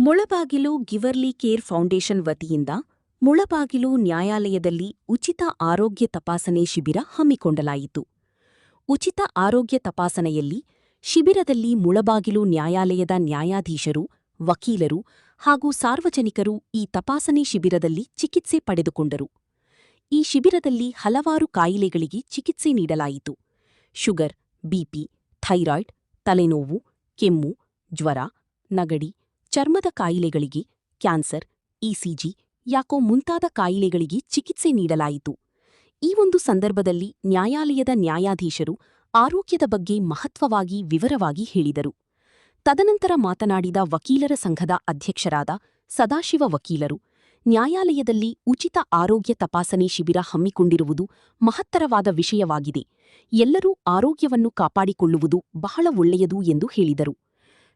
Mulbagal ಗಿವರ್ಲಿ care foundation ವತಿಯಿಂದ ಮುಳಬಾಗಿಲು ನ್ಯಾಯಾಲಯದಲ್ಲಿ ಉಚಿತ ಆರೋಗ್ಯ ತಪಾಸಣೆ ಶಿಬಿರ ಹಮ್ಮಿಕೊಳ್ಳಲಾಯಿತು. ಉಚಿತ ಆರೋಗ್ಯ ತಪಾಸಣೆಯಲ್ಲಿ ಶಿಬಿರದಲ್ಲಿ ಮುಳಬಾಗಿಲು ನ್ಯಾಯಾಲಯದ ನ್ಯಾಯಾಧೀಶರು, ವಕೀಲರು ಹಾಗೂ ಸಾರ್ವಜನಿಕರು ಈ ತಪಾಸಣೆ ಶಿಬಿರದಲ್ಲಿ ಚಿಕಿತ್ಸೆ ಪಡೆದುಕೊಂಡರು. ಈ ಶಿಬಿರದಲ್ಲಿ ಹಲವಾರು ಕಾಯಿಲೆಗಳಿಗೆ ಚಿಕಿತ್ಸೆ ನೀಡಲಾಯಿತು. ಶುಗರ್, ಬಿಪಿ, ಥೈರಾಯ್ಡ್, ತಲೆನೋವು, ಕೆಮ್ಮು, ಜ್ವರ, ನಗಡಿ, ಚರ್ಮದ ಕಾಯಿಲೆಗಳಿಗೆ, ಕ್ಯಾನ್ಸರ್, ಇಸಿಜಿ, ಯಾಕೋ ಮುಂತಾದ ಕಾಯಿಲೆಗಳಿಗೆ ಚಿಕಿತ್ಸೆ ನೀಡಲಾಯಿತು. ಈ ಒಂದು ಸಂದರ್ಭದಲ್ಲಿ ನ್ಯಾಯಾಲಯದ ನ್ಯಾಯಾಧೀಶರು ಆರೋಗ್ಯದ ಬಗ್ಗೆ ಮಹತ್ವವಾಗಿ ವಿವರವಾಗಿ ಹೇಳಿದರು. ತದನಂತರ ಮಾತನಾಡಿದ ವಕೀಲರ ಸಂಘದ ಅಧ್ಯಕ್ಷರಾದ ಸದಾಶಿವ ವಕೀಲರು, ನ್ಯಾಯಾಲಯದಲ್ಲಿ ಉಚಿತ ಆರೋಗ್ಯ ತಪಾಸಣೆ ಶಿಬಿರ ಹಮ್ಮಿಕೊಂಡಿರುವುದು ಮಹತ್ತರವಾದ ವಿಷಯವಾಗಿದೆ. ಎಲ್ಲರೂ ಆರೋಗ್ಯವನ್ನು ಕಾಪಾಡಿಕೊಳ್ಳುವುದು ಬಹಳ ಒಳ್ಳೆಯದು ಎಂದು ಹೇಳಿದರು.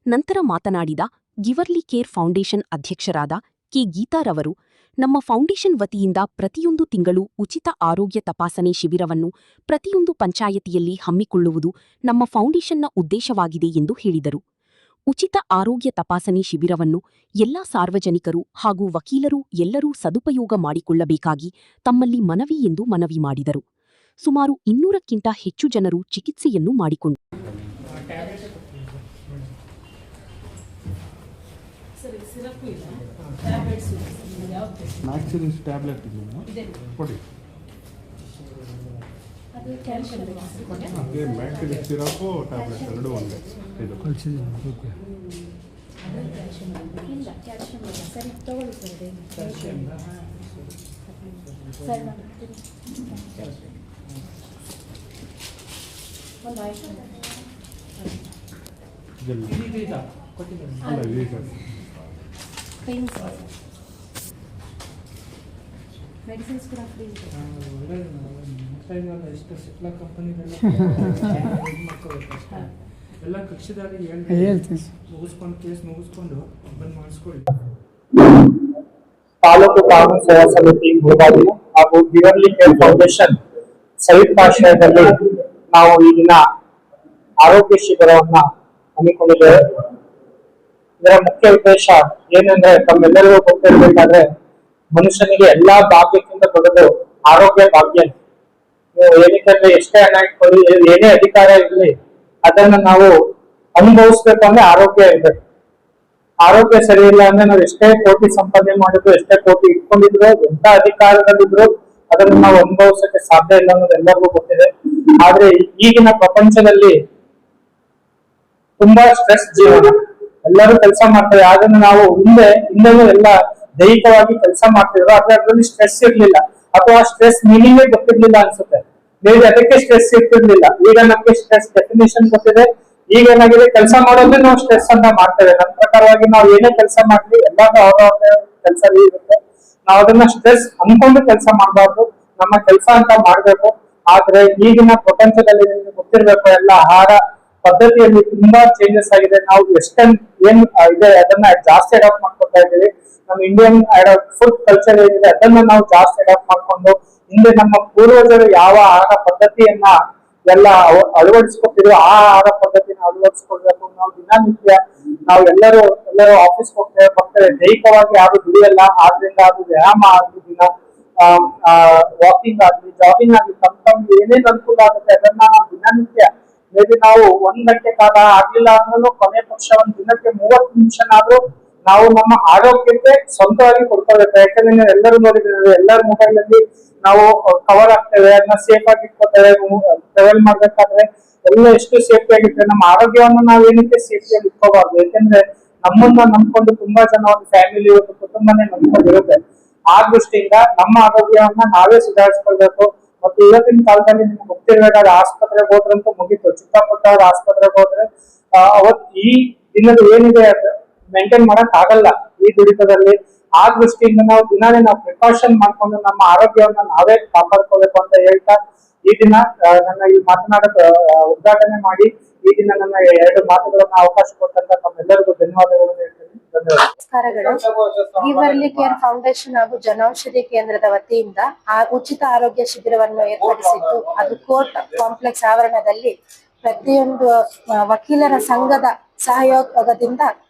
ನಂತರ ಮಾತನಾಡಿದ ಗಿವರ್ಲಿ ಕೇರ್ ಫೌಂಡೇಶನ್ ಅಧ್ಯಕ್ಷರಾದ ಕೆ ಗೀತಾರವರು, ನಮ್ಮ ಫೌಂಡೇಶನ್ ವತಿಯಿಂದ ಪ್ರತಿಯೊಂದು ತಿಂಗಳು ಉಚಿತ ಆರೋಗ್ಯ ತಪಾಸಣೆ ಶಿಬಿರವನ್ನು ಪ್ರತಿಯೊಂದು ಪಂಚಾಯತಿಯಲ್ಲಿ ಹಮ್ಮಿಕೊಳ್ಳುವುದು ನಮ್ಮ ಫೌಂಡೇಶನ್ನ ಉದ್ದೇಶವಾಗಿದೆ ಎಂದು ಹೇಳಿದರು. ಉಚಿತ ಆರೋಗ್ಯ ತಪಾಸಣೆ ಶಿಬಿರವನ್ನು ಎಲ್ಲಾ ಸಾರ್ವಜನಿಕರು ಹಾಗೂ ವಕೀಲರು ಎಲ್ಲರೂ ಸದುಪಯೋಗ ಮಾಡಿಕೊಳ್ಳಬೇಕಾಗಿ ತಮ್ಮಲ್ಲಿ ಮನವಿ ಎಂದು ಮನವಿ ಮಾಡಿದರು. ಸುಮಾರು 200ಕ್ಕಿಂತ ಹೆಚ್ಚು ಜನರು ಚಿಕಿತ್ಸೆಯನ್ನು ಮಾಡಿಕೊಂಡರು. ಮ್ಯಾಕ್ಸಿಲಿಸ್ ಟ್ಯಾಬ್ಲೆಟ್ ಇದೆ ಕೊಡಿ. ಅದೇ ಮ್ಯಾಕ್ಸಿಲಿಸ್ ಸಿರಪ್ಪು ಟ್ಯಾಬ್ಲೆಟ್ ಎರಡೂ ಒಂದೇ. ಇದು ಮೆಡಿಸಿನ್ಸ್ ಕೂಡ ಫ್ರೀ ಇದೆ. ಎಷ್ಟು ಸಿಪ್ಲಾ ಕಂಪನಿಗಳು ಎಲ್ಲ ಕಕ್ಷಿದಾಗಿ ಮುಗಿಸ್ಕೊಂಡು ಕೇಸ್ ಮುಗಿಸ್ಕೊಂಡು ಬಂದ್ ಮಾಡಿಸ್ಕೊಳ್ಳಿ. ತಾಲೂಕು ಕಾನೂನು ಸೇವಾ ಸಮಿತಿ ಮುಳಬಾಗಿಲು ಹಾಗೂ ಗಿವರ್ಲಿ ಕೇರ್ ಫೌಂಡೇಶನ್ ಸಂಯುಕ್ತಾಶ್ರಯದಲ್ಲಿ ನಾವು ಈ ದಿನ ಆರೋಗ್ಯ ಶಿಬಿರವನ್ನ ಹಮ್ಮಿಕೊಂಡಿದ್ದೇವೆ. ಇದರ ಮುಖ್ಯ ಉದ್ದೇಶ ಏನಂದ್ರೆ, ತಮ್ಮೆಲ್ಲರಿಗೂ ಗೊತ್ತಿರಬೇಕಾದ್ರೆ ಮನುಷ್ಯನಿಗೆ ಎಲ್ಲಾ ಭಾಗ್ಯಕ್ಕಿಂತ ದೊಡ್ಡದು ಆರೋಗ್ಯ ಭಾಗ್ಯ. ನೀವು ಏನಕ್ಕೆ ಎಷ್ಟೇ ಹಣ ಇಟ್ಕೊಳ್ಳಿ, ಏನೇ ಅಧಿಕಾರ ಇರಲಿ, ಅದನ್ನ ನಾವು ಅನುಭವಿಸ್ಬೇಕು ಅಂದ್ರೆ ಆರೋಗ್ಯ ಇರ್ಬೇಕು. ಆರೋಗ್ಯ ಸರಿ ಇಲ್ಲ ಅಂದ್ರೆ ನಾವು ಎಷ್ಟೇ ಕೋಟಿ ಸಂಪಾದನೆ ಮಾಡಿದ್ರು, ಎಷ್ಟೇ ಕೋಟಿ ಇಟ್ಕೊಂಡಿದ್ರು, ಎಂತ ಅಧಿಕಾರದಲ್ಲಿದ್ರು ಅದನ್ನು ನಾವು ಅನುಭವಿಸಕ್ಕೆ ಸಾಧ್ಯ ಇಲ್ಲ ಅನ್ನೋದು ಎಲ್ಲರಿಗೂ ಗೊತ್ತಿದೆ. ಆದ್ರೆ ಈಗಿನ ಪ್ರಪಂಚದಲ್ಲಿ ತುಂಬಾ ಸ್ಟ್ರೆಸ್ ಜೀವನ, ಎಲ್ಲರೂ ಕೆಲಸ ಮಾಡ್ತಾರೆ. ಅದನ್ನು ನಾವು ಹಿಂದೆನೂ ಎಲ್ಲ ದೈಹಿಕವಾಗಿ ಕೆಲಸ ಮಾಡ್ತಿದ್ರು, ಆದ್ರೆ ಅದರಲ್ಲಿ ಸ್ಟ್ರೆಸ್ ಇರ್ಲಿಲ್ಲ, ಅಥವಾ ಸ್ಟ್ರೆಸ್ ಮೀನಿಂಗೇ ಗೊತ್ತಿರ್ಲಿಲ್ಲ ಅನ್ಸುತ್ತೆ. ಬೇರೆ ಅದಕ್ಕೆ ಸ್ಟ್ರೆಸ್ ಇರ್ತಿರ್ಲಿಲ್ಲ. ಈಗ ನಮ್ಗೆ ಸ್ಟ್ರೆಸ್ ಡೆಫಿನೇಷನ್ ಗೊತ್ತಿದೆ. ಈಗ ಏನಾಗಿದೆ, ಕೆಲಸ ಮಾಡೋದೇ ನಾವು ಸ್ಟ್ರೆಸ್ ಅಂತ ಮಾಡ್ತೇವೆ. ನನ್ನ ಪ್ರಕಾರವಾಗಿ ನಾವು ಏನೇ ಕೆಲಸ ಮಾಡ್ಲಿ ಎಲ್ಲಾದ್ರೂ ಅವ್ರವ್ರ ಕೆಲಸ ಇರುತ್ತೆ. ನಾವು ಅದನ್ನ ಸ್ಟ್ರೆಸ್ ಅನ್ಕೊಂಡು ಕೆಲಸ ಮಾಡಬಾರ್ದು, ನಮ್ಮ ಕೆಲಸ ಅಂತ ಮಾಡ್ಬೇಕು. ಆದ್ರೆ ಈಗಿನ ಪ್ರಪಂಚದಲ್ಲಿ ನಿಮ್ಗೆ ಗೊತ್ತಿರ್ಬೇಕು, ಎಲ್ಲ ಆಹಾರ ಪದ್ಧತಿಯಲ್ಲಿ ತುಂಬಾ ಚೇಂಜಸ್ ಆಗಿದೆ. ನಾವು ವೆಸ್ಟರ್ನ್ ಏನ್ ಇದೆ ಅದನ್ನ ಜಾಸ್ತಿ ಅಡಾಪ್ಟ್ ಮಾಡ್ಕೊತಾ ಇದ್ದೀವಿ. ನಮ್ಮ ಇಂಡಿಯನ್ ಫುಡ್ ಕಲ್ಚರ್ ಏನಿದೆ ಅದನ್ನ ನಾವು ಜಾಸ್ತಿ ಅಡಾಪ್ಟ್ ಮಾಡ್ಕೊಂಡು, ಹಿಂದೆ ನಮ್ಮ ಪೂರ್ವಜರು ಯಾವ ಆಹಾರ ಪದ್ಧತಿಯನ್ನ ಎಲ್ಲ ಅಳವಡಿಸ್ಕೊತಿದ್ರು ಆ ಆಹಾರ ಪದ್ಧತಿನ ಅಳವಡಿಸ್ಕೊಳ್ಬೇಕು. ನಾವು ದಿನನಿತ್ಯ ನಾವು ಎಲ್ಲರೂ ಆಫೀಸ್ಗೆ ಬರ್ತೇವೆ, ದೈಹಿಕವಾಗಿ ಯಾರು ದುಡಿಯಲ್ಲ. ಆದ್ರಿಂದ ಅದು ವ್ಯಾಯಾಮ ಆಗ್ಲಿ, ದಿನ ವಾಕಿಂಗ್ ಆಗ್ಲಿ, ಜಾಗಿಂಗ್ ಆಗ್ಲಿ, ತಮ್ಮ ಏನೇನು ಅನುಕೂಲ ಆಗುತ್ತೆ ಅದನ್ನ ನಾವು ದಿನನಿತ್ಯ ಮೇಬಿ ನಾವು 1 ಗಂಟೆ ಕಾಲ ಆಗ್ಲಿಲ್ಲ ಅಂದ್ರೂ ಕೊನೆ ಪಕ್ಷ ಒಂದ್ ದಿನಕ್ಕೆ 30 ನಿಮಿಷನಾದ್ರೂ ನಾವು ನಮ್ಮ ಆರೋಗ್ಯಕ್ಕೆ ಸ್ವಂತವಾಗಿ ಕೊಡ್ಕೋಬೇಕು. ಯಾಕಂದ್ರೆ ನೀವು ಎಲ್ಲರೂ ನೋಡಿದ್ರೆ ಎಲ್ಲರ ಮೊಬೈಲ್ ಅಲ್ಲಿ ನಾವು ಕವರ್ ಆಗ್ತೇವೆ, ಅದನ್ನ ಸೇಫ್ ಆಗಿ ಇಟ್ಕೋತೇವೆ. ಟ್ರಾವೆಲ್ ಮಾಡ್ಬೇಕಾದ್ರೆ ಎಲ್ಲ ಎಷ್ಟು ಸೇಫ್ಟಿ ಆಗಿರ್ತೇವೆ. ನಮ್ಮ ಆರೋಗ್ಯವನ್ನು ನಾವು ಏನಕ್ಕೆ ಸೇಫ್ಟಿಯಾಗಿ ಇಟ್ಕೋಬಾರ್ದು? ಯಾಕಂದ್ರೆ ನಮ್ಮನ್ನ ನಂಬ್ಕೊಂಡು ತುಂಬಾ ಜನ ಒಂದು ಫ್ಯಾಮಿಲಿ, ಒಂದು ಕುಟುಂಬನೇ ನಂಬ್ಕೊಂಡಿರುತ್ತೆ. ಆ ದೃಷ್ಟಿಯಿಂದ ನಮ್ಮ ಆರೋಗ್ಯವನ್ನ ನಾವೇ ಸುಧಾರಿಸ್ಕೊಳ್ಬೇಕು. ಮತ್ತೆ ಇವತ್ತಿನ ಕಾಲದಲ್ಲಿ ನಿಮ್ಗೆ ಗೊತ್ತಿರಬೇಕಾದ್ರೆ ಆಸ್ಪತ್ರೆಗೆ ಹೋದ್ರಂತೂ ಮುಗೀತು. ಚಿಕ್ಕ ಪುಟ್ಟವ್ರ ಆಸ್ಪತ್ರೆಗೆ ಹೋದ್ರೆ ಅವತ್ ಈ ದಿನದ ಏನಿದೆ ಮೇಂಟೈನ್ ಮಾಡಕ್ ಆಗಲ್ಲ ಈ ದುಡಿತದಲ್ಲಿ. ಆ ದೃಷ್ಟಿಯಿಂದ ನಾವು ದಿನಾನೇ ನಾವು ಪ್ರಿಕಾಷನ್ ಮಾಡ್ಕೊಂಡು ನಮ್ಮ ಆರೋಗ್ಯವನ್ನ ನಾವೇ ಕಾಪಾಡ್ಕೋಬೇಕು ಅಂತ ಹೇಳ್ತಾ ಈ ದಿನ ನನ್ನ ಈ ಮಾತನಾಡಕ್ ಉದ್ಘಾಟನೆ ಮಾಡಿ ಈ ದಿನ ನನ್ನ 2 ಮಾತುಗಳನ್ನ ಅವಕಾಶ ಕೊಟ್ಟಂತ ತಮ್ಮೆಲ್ಲರಿಗೂ ಧನ್ಯವಾದಗಳನ್ನು ಹೇಳ್ತೀನಿ. ನಮಸ್ಕಾರಗಳು. ಗಿವರ್ಲಿ ಕೇರ್ ಫೌಂಡೇಶನ್ ಹಾಗೂ ಜನೌಷಧಿ ಕೇಂದ್ರದ ವತಿಯಿಂದ ಉಚಿತ ಆರೋಗ್ಯ ಶಿಬಿರವನ್ನು ಏರ್ಪಡಿಸಿದ್ದು, ಅದು ಕೋರ್ಟ್ ಕಾಂಪ್ಲೆಕ್ಸ್ ಆವರಣದಲ್ಲಿ ಪ್ರತಿಯೊಂದು ವಕೀಲರ ಸಂಘದ ಸಹಯೋಗದಿಂದ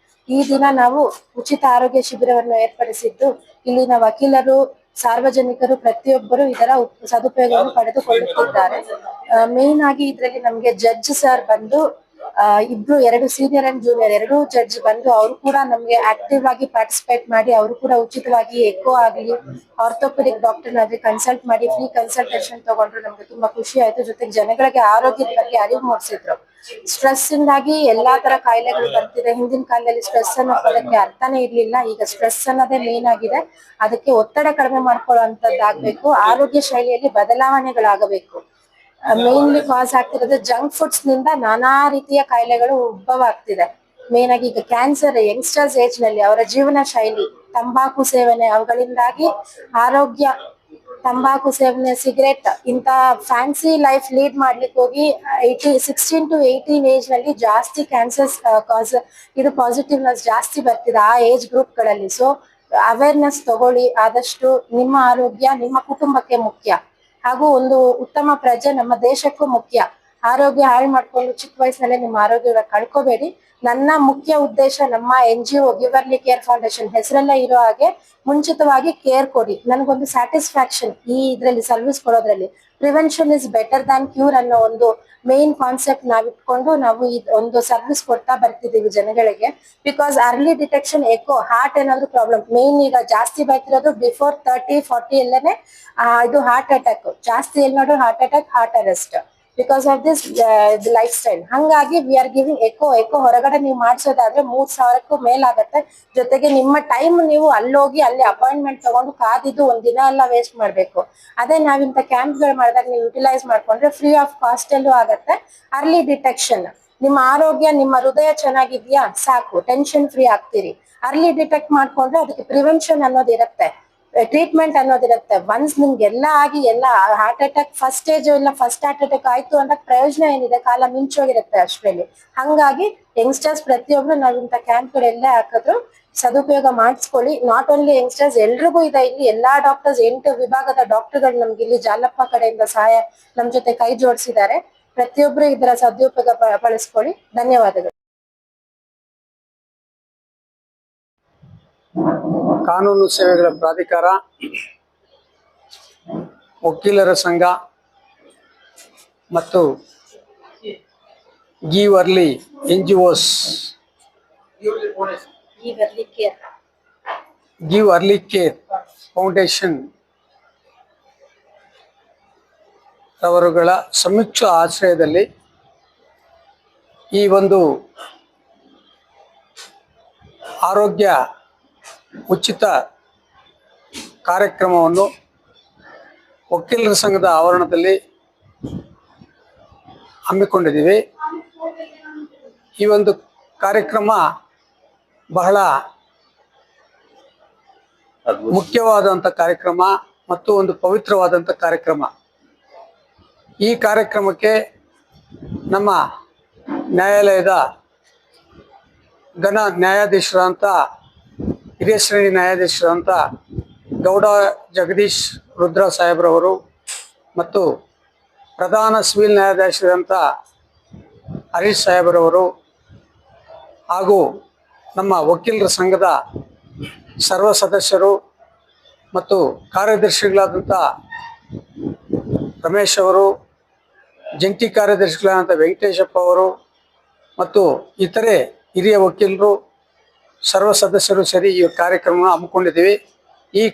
ಈ ದಿನ ನಾವು ಉಚಿತ ಆರೋಗ್ಯ ಶಿಬಿರವನ್ನು ಏರ್ಪಡಿಸಿದ್ದು ಇಲ್ಲಿನ ವಕೀಲರು, ಸಾರ್ವಜನಿಕರು ಪ್ರತಿಯೊಬ್ಬರು ಇದರ ಸದುಪಯೋಗವನ್ನು ಪಡೆದುಕೊಳ್ಳುತ್ತಿದ್ದಾರೆ. ಮೇನ್ ಆಗಿ ಇದರಲ್ಲಿ ನಮ್ಗೆ ಜಡ್ಜ್ ಸರ್ ಬಂದು ಇಬ್ರು 2 ಸೀನಿಯರ್ ಅಂಡ್ ಜೂನಿಯರ್ 2 ಜಡ್ಜ್ ಬಂದು ಅವರು ಕೂಡ ನಮ್ಗೆ ಆಕ್ಟಿವ್ ಆಗಿ ಪಾರ್ಟಿಸಿಪೇಟ್ ಮಾಡಿ ಅವರು ಕೂಡ ಉಚಿತವಾಗಿ ಎಕೋ ಆಗ್ಲಿ ಆರ್ಥೋಪೆಡಿಕ್ ಡಾಕ್ಟರ್ ಆಗಿ ಕನ್ಸಲ್ಟ್ ಮಾಡಿ ಫ್ರೀ ಕನ್ಸಲ್ಟೇಷನ್ ತಗೊಂಡ್ರು. ನಮ್ಗೆ ತುಂಬಾ ಖುಷಿ ಆಯ್ತು. ಜೊತೆಗೆ ಜನಗಳಿಗೆ ಆರೋಗ್ಯದ ಬಗ್ಗೆ ಅರಿವು ಮೂಡಿಸಿದ್ರು. ಸ್ಟ್ರೆಸ್ ಇಂದಾಗಿ ಎಲ್ಲಾ ತರ ಕಾಯಿಲೆಗಳು ಬರ್ತಿದೆ. ಹಿಂದಿನ ಕಾಲದಲ್ಲಿ ಸ್ಟ್ರೆಸ್ ಅನ್ನೋ ಪದಕ್ಕೆ ಅರ್ಥನೇ ಇರ್ಲಿಲ್ಲ. ಈಗ ಸ್ಟ್ರೆಸ್ ಅನ್ನೋದೇ ಮೇನ್ ಆಗಿದೆ. ಅದಕ್ಕೆ ಒತ್ತಡ ಕಡಿಮೆ ಮಾಡ್ಕೊಳ್ಳುವಂತದ್ದಾಗ್ಬೇಕು. ಆರೋಗ್ಯ ಶೈಲಿಯಲ್ಲಿ ಬದಲಾವಣೆಗಳಾಗಬೇಕು. ಮೇನ್ಲಿ ಕಾಸ್ ಆಗ್ತಿರೋದು ಜಂಕ್ ಫುಡ್ಸ್ ನಿಂದ ನಾನಾ ರೀತಿಯ ಕಾಯಿಲೆಗಳು ಉದ್ಭವ ಆಗ್ತಿದೆ. ಮೇನ್ ಆಗಿ ಈಗ ಕ್ಯಾನ್ಸರ್ ಯಂಗ್ಸ್ಟರ್ಸ್ ಏಜ್ ನಲ್ಲಿ ಅವರ ಜೀವನ ಶೈಲಿ, ತಂಬಾಕು ಸೇವನೆ, ಅವುಗಳಿಂದಾಗಿ ಆರೋಗ್ಯ, ತಂಬಾಕು ಸೇವನೆ, ಸಿಗರೆಟ್ ಇಂತ ಫ್ಯಾನ್ಸಿ ಲೈಫ್ ಲೀಡ್ ಮಾಡ್ಲಿಕ್ಕೆ ಹೋಗಿ 16 to 18 ಏಜ್ ನಲ್ಲಿ ಜಾಸ್ತಿ ಕ್ಯಾನ್ಸರ್ಸ್ ಕಾಸ್ ಇದು ಪಾಸಿಟಿವ್ನೆಸ್ ಜಾಸ್ತಿ ಬರ್ತಿದೆ ಆ ಏಜ್ ಗ್ರೂಪ್ ಗಳಲ್ಲಿ. ಸೊ ಅವೇರ್ನೆಸ್ ತಗೊಳ್ಳಿ. ಆದಷ್ಟು ನಿಮ್ಮ ಆರೋಗ್ಯ ನಿಮ್ಮ ಕುಟುಂಬಕ್ಕೆ ಮುಖ್ಯ, ಹಾಗೂ ಒಂದು ಉತ್ತಮ ಪ್ರಜೆ ನಮ್ಮ ದೇಶಕ್ಕೂ ಮುಖ್ಯ. ಆರೋಗ್ಯ ಹಾಳು ಮಾಡ್ಕೊಂಡು ಚಿಕ್ಕ ವಯಸ್ಸಿನಲ್ಲೇ ನಿಮ್ಮ ಆರೋಗ್ಯ ಕಳ್ಕೋಬೇಡಿ. ನನ್ನ ಮುಖ್ಯ ಉದ್ದೇಶ ನಮ್ಮ NGO ಗಿವರ್ಲಿ ಕೇರ್ ಫೌಂಡೇಶನ್ ಹೆಸರಲ್ಲೇ ಇರೋ ಹಾಗೆ ಮುಂಚಿತವಾಗಿ ಕೇರ್ ಕೊಡಿ. ನನಗೊಂದು ಸ್ಯಾಟಿಸ್ಫ್ಯಾಕ್ಷನ್ ಈ ಇದ್ರಲ್ಲಿ ಸರ್ವಿಸ್ ಕೊಡೋದ್ರಲ್ಲಿ. Prevention is better than cure ಅನ್ನೋ ಒಂದು ಮೇನ್ ಕಾನ್ಸೆಪ್ಟ್ ನಾವಿಟ್ಕೊಂಡು ನಾವು ಒಂದು ಸರ್ವಿಸ್ ಕೊಡ್ತಾ ಬರ್ತಿದೀವಿ ಜನಗಳಿಗೆ. Because early detection echo heart ಏನಾದ್ರು ಪ್ರಾಬ್ಲಮ್ ಮೇನ್ ಈಗ ಜಾಸ್ತಿ ಬರ್ತಿರೋದು ಬಿಫೋರ್ 30-40 ಎಲ್ಲೇ ಇದು ಹಾರ್ಟ್ ಅಟ್ಯಾಕ್ ಜಾಸ್ತಿ. ಎಲ್ಲಿ ನೋಡ್ರು heart attack, heart arrest because of this lifestyle. ಹಂಗಾಗಿ ವಿ ಆರ್ ಗಿವಿಂಗ್ ಎಕೋ ಹೊರಗಡೆ ನೀವು ಮಾಡಿಸೋದಾದ್ರೆ 3,000ಕ್ಕೂ ಮೇಲಾಗತ್ತೆ. ಜೊತೆಗೆ ನಿಮ್ಮ ಟೈಮ್ ನೀವು ಅಲ್ಲೋಗಿ ಅಲ್ಲಿ ಅಪಾಯಿಂಟ್ಮೆಂಟ್ ತಗೊಂಡು ಕಾದಿದ್ದು ಒಂದಿನ ಎಲ್ಲ ವೇಸ್ಟ್ ಮಾಡ್ಬೇಕು. ಅದೇ ನಾವಿಂತ ಕ್ಯಾಂಪ್ಗಳು ಮಾಡಿದಾಗ ನೀವು ಯುಟಿಲೈಸ್ ಮಾಡ್ಕೊಂಡ್ರೆ ಫ್ರೀ ಆಫ್ ಕಾಸ್ಟ್ ಅಲ್ಲೂ ಆಗತ್ತೆ. ಅರ್ಲಿ ಡಿಟೆಕ್ಷನ್, ನಿಮ್ಮ ಆರೋಗ್ಯ ನಿಮ್ಮ ಹೃದಯ ಚೆನ್ನಾಗಿದ್ಯಾ ಸಾಕು, ಟೆನ್ಷನ್ ಫ್ರೀ ಆಗ್ತೀರಿ. ಅರ್ಲಿ ಡಿಟೆಕ್ಟ್ ಮಾಡ್ಕೊಂಡ್ರೆ ಅದಕ್ಕೆ ಪ್ರಿವೆನ್ಷನ್ ಅನ್ನೋದಿರುತ್ತೆ, ಟ್ರೀಟ್ಮೆಂಟ್ ಅನ್ನೋದಿರುತ್ತೆ. ಒನ್ಸ್ ನಿಮ್ಗೆಲ್ಲ ಆಗಿ ಎಲ್ಲ ಹಾರ್ಟ್ ಅಟ್ಯಾಕ್ ಫಸ್ಟ್ ಸ್ಟೇಜ್ ಇಲ್ಲ ಫಸ್ಟ್ ಹಾರ್ಟ್ ಅಟ್ಯಾಕ್ ಆಯ್ತು ಅಂತ ಪ್ರಯೋಜನ ಏನಿದೆ, ಕಾಲ ಮಿಂಚೋಗಿರುತ್ತೆ ಅಷ್ಟರಲ್ಲಿ. ಹಂಗಾಗಿ ಯಂಗ್ಸ್ಟರ್ಸ್ ಪ್ರತಿಯೊಬ್ರು ನಾವಿಂತ ಕ್ಯಾಂಪ್ಗಳೆಲ್ಲ ಹಾಕಿದ್ರು ಸದುಪಯೋಗ ಮಾಡಿಸ್ಕೊಳ್ಳಿ. ನಾಟ್ ಓನ್ಲಿ ಯಂಗ್ಸ್ಟರ್ಸ್, ಎಲ್ರಿಗೂ ಇದೆ. ಇಲ್ಲಿ ಎಲ್ಲಾ ಡಾಕ್ಟರ್ಸ್ 8 ವಿಭಾಗದ ಡಾಕ್ಟರ್ಗಳು ನಮ್ಗೆ ಇಲ್ಲಿ ಜಾಲಪ್ಪ ಕಡೆಯಿಂದ ಸಹಾಯ ನಮ್ ಜೊತೆ ಕೈ ಜೋಡಿಸಿದ್ದಾರೆ. ಪ್ರತಿಯೊಬ್ರು ಇದರ ಸದುಪಯೋಗ ಬಳಸ್ಕೊಳ್ಳಿ. ಧನ್ಯವಾದಗಳು. ಕಾನೂನು ಸೇವೆಗಳ ಪ್ರಾಧಿಕಾರ, ವಕೀಲರ ಸಂಘ ಮತ್ತು ಗಿವರ್ಲಿ NGOs, give early care foundation ಅವರುಗಳ ಸಂಯುಕ್ತ ಆಶ್ರಯದಲ್ಲಿ ಈ ಒಂದು ಆರೋಗ್ಯ ಉಚಿತ ಕಾರ್ಯಕ್ರಮವನ್ನು ವಕೀಲರ ಸಂಘದ ಆವರಣದಲ್ಲಿ ಹಮ್ಮಿಕೊಂಡಿದ್ದೀವಿ. ಈ ಒಂದು ಕಾರ್ಯಕ್ರಮ ಬಹಳ ಮುಖ್ಯವಾದಂಥ ಕಾರ್ಯಕ್ರಮ ಮತ್ತು ಒಂದು ಪವಿತ್ರವಾದಂಥ ಕಾರ್ಯಕ್ರಮ. ಈ ಕಾರ್ಯಕ್ರಮಕ್ಕೆ ನಮ್ಮ ನ್ಯಾಯಾಲಯದ ಘನ ನ್ಯಾಯಾಧೀಶರಂತ ಹಿರಿಯ ಶ್ರೇಣಿ ನ್ಯಾಯಾಧೀಶರಂತ ಗೌಡ ಜಗದೀಶ್ ರುದ್ರ ಸಾಹೇಬ್ರವರು ಮತ್ತು ಪ್ರಧಾನ ಸಿವಿಲ್ ನ್ಯಾಯಾಧೀಶರಂತ ಹರೀಶ್ ಸಾಹೇಬ್ರವರು ಹಾಗೂ ನಮ್ಮ ವಕೀಲರ ಸಂಘದ ಸರ್ವ ಸದಸ್ಯರು ಮತ್ತು ಕಾರ್ಯದರ್ಶಿಗಳಾದಂಥ ರಮೇಶ್ ಅವರು, ಜಂಟಿ ಕಾರ್ಯದರ್ಶಿಗಳಾದಂಥ ವೆಂಕಟೇಶಪ್ಪ ಅವರು ಮತ್ತು ಇತರೆ ಹಿರಿಯ ವಕೀಲರು ಸರ್ವ ಸದಸ್ಯರು ಸೇರಿ ಈ ಕಾರ್ಯಕ್ರಮ ಹಮ್ಮಿಕೊಂಡಿದ್ದೀವಿ. ಈ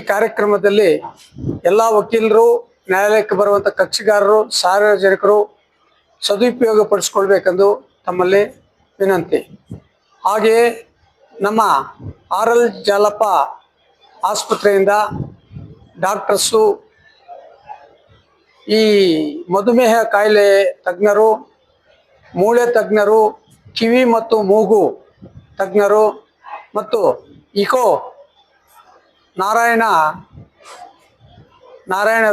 ಕಾರ್ಯಕ್ರಮದಲ್ಲಿ ಎಲ್ಲ ವಕೀಲರು, ನ್ಯಾಯಾಲಯಕ್ಕೆ ಬರುವಂಥ ಕಕ್ಷಿಗಾರರು, ಸಾರ್ವಜನಿಕರು ಸದುಪಯೋಗ ಪಡಿಸ್ಕೊಳ್ಬೇಕೆಂದು ತಮ್ಮಲ್ಲಿ ವಿನಂತಿ. ಹಾಗೆಯೇ ನಮ್ಮ RL ಜಾಲಪ್ಪ ಆಸ್ಪತ್ರೆಯಿಂದ ಡಾಕ್ಟರ್ಸು, ಈ ಮಧುಮೇಹ ಕಾಯಿಲೆ ತಜ್ಞರು, ಮೂಳೆ ತಜ್ಞರು, ಕಿವಿ ಮತ್ತು ಮೂಗು ತಜ್ಞರು ಮತ್ತು ಇಕೋ ನಾರಾಯಣ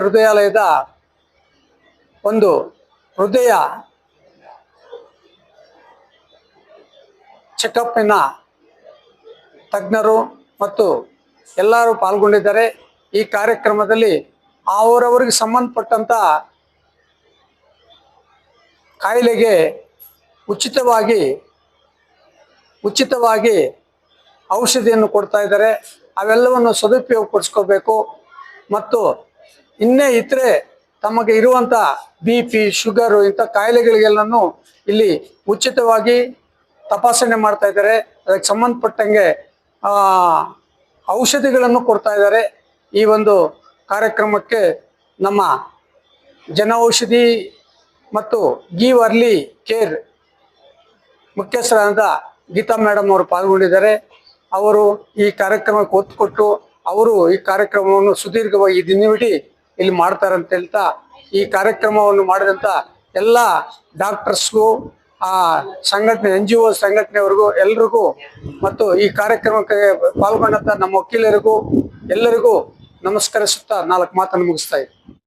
ಹೃದಯಾಲಯದ ಒಂದು ಹೃದಯ ಚೆಕಪ್ಪಿನ ತಜ್ಞರು ಮತ್ತು ಎಲ್ಲರೂ ಪಾಲ್ಗೊಂಡಿದ್ದಾರೆ. ಈ ಕಾರ್ಯಕ್ರಮದಲ್ಲಿ ಅವರವರಿಗೆ ಸಂಬಂಧಪಟ್ಟಂಥ ಕಾಯಿಲೆಗೆ ಉಚಿತವಾಗಿ ಉಚಿತವಾಗಿ ಔಷಧಿಯನ್ನು ಕೊಡ್ತಾ ಇದ್ದಾರೆ. ಅವೆಲ್ಲವನ್ನು ಸದುಪಯೋಗಪಡಿಸ್ಕೋಬೇಕು. ಮತ್ತು ಇತರೆ ತಮಗೆ ಇರುವಂಥ BP, ಶುಗರು ಇಂಥ ಕಾಯಿಲೆಗಳಿಗೆಲ್ಲನೂ ಇಲ್ಲಿ ಉಚಿತವಾಗಿ ತಪಾಸಣೆ ಮಾಡ್ತಾ ಇದ್ದಾರೆ. ಅದಕ್ಕೆ ಸಂಬಂಧಪಟ್ಟಂಗೆ ಔಷಧಿಗಳನ್ನು ಕೊಡ್ತಾ ಇದ್ದಾರೆ. ಈ ಒಂದು ಕಾರ್ಯಕ್ರಮಕ್ಕೆ ನಮ್ಮ ಜನೌಷಧಿ ಮತ್ತು ಗಿವ್ ಅರ್ಲಿ ಕೇರ್ ಮುಖ್ಯಸ್ಥರಾದ ಗೀತಾ ಮೇಡಮ್ ಅವರು ಪಾಲ್ಗೊಂಡಿದ್ದಾರೆ. ಅವರು ಈ ಕಾರ್ಯಕ್ರಮಕ್ಕೆ ಒತ್ತು ಕೊಟ್ಟು ಅವರು ಈ ಕಾರ್ಯಕ್ರಮವನ್ನು ಸುದೀರ್ಘವಾಗಿ ದಿನವಿಡೀ ಇಲ್ಲಿ ಮಾಡ್ತಾರೆ ಅಂತ ಹೇಳ್ತಾ, ಈ ಕಾರ್ಯಕ್ರಮವನ್ನು ಮಾಡಿದಂಥ ಎಲ್ಲ ಡಾಕ್ಟರ್ಸ್ಗೂ ಸಂಘಟನೆ NGO ಸಂಘಟನೆಯವರಿಗೂ ಎಲ್ರಿಗೂ ಮತ್ತು ಈ ಕಾರ್ಯಕ್ರಮಕ್ಕೆ ಪಾಲ್ಗೊಂಡಂತ ನಮ್ಮ ವಕೀಲರಿಗೂ ಎಲ್ಲರಿಗೂ ನಮಸ್ಕರಿಸುತ್ತಾ 4 ಮಾತನ್ನು ಮುಗಿಸ್ತಾ ಇದ್ದೀನಿ.